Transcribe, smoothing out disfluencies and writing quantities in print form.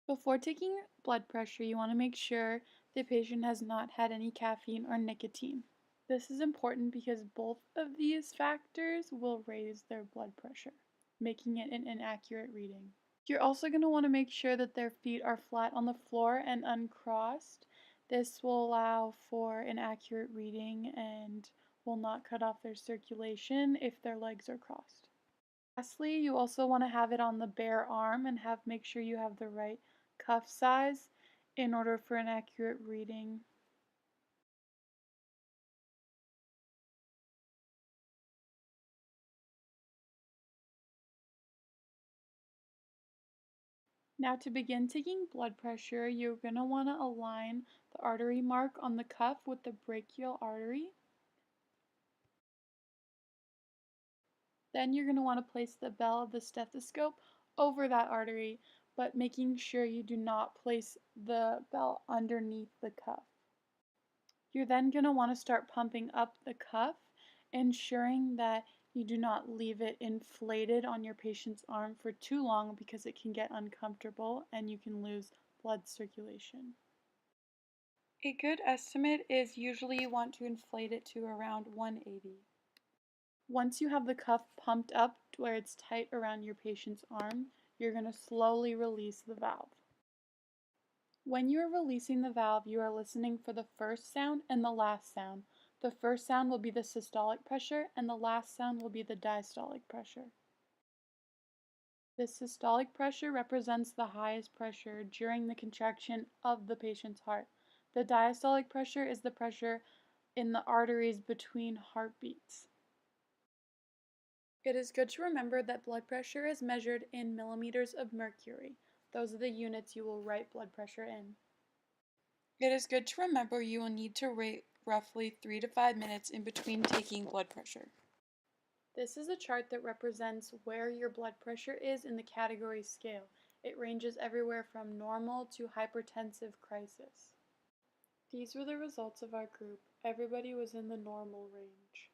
Before taking blood pressure, you want to make sure the patient has not had any caffeine or nicotine. This is important because both of these factors will raise their blood pressure, making it an inaccurate reading. You're also going to want to make sure that their feet are flat on the floor and uncrossed. This will allow for an accurate reading and will not cut off their circulation if their legs are crossed. Lastly, you also want to have it on the bare arm and make sure you have the right cuff size in order for an accurate reading. Now to begin taking blood pressure, you're going to want to align the artery mark on the cuff with the brachial artery. Then you're going to want to place the bell of the stethoscope over that artery, but making sure you do not place the bell underneath the cuff. You're then going to want to start pumping up the cuff, ensuring that you do not leave it inflated on your patient's arm for too long because it can get uncomfortable and you can lose blood circulation. A good estimate is usually you want to inflate it to around 180. Once you have the cuff pumped up to where it's tight around your patient's arm, you're going to slowly release the valve. When you are releasing the valve, you are listening for the first sound and the last sound. The first sound will be the systolic pressure, and the last sound will be the diastolic pressure. The systolic pressure represents the highest pressure during the contraction of the patient's heart. The diastolic pressure is the pressure in the arteries between heartbeats. It is good to remember that blood pressure is measured in millimeters of mercury. Those are the units you will write blood pressure in. It is good to remember you will need to wait roughly 3 to 5 minutes in between taking blood pressure. This is a chart that represents where your blood pressure is in the category scale. It ranges everywhere from normal to hypertensive crisis. These were the results of our group. Everybody was in the normal range.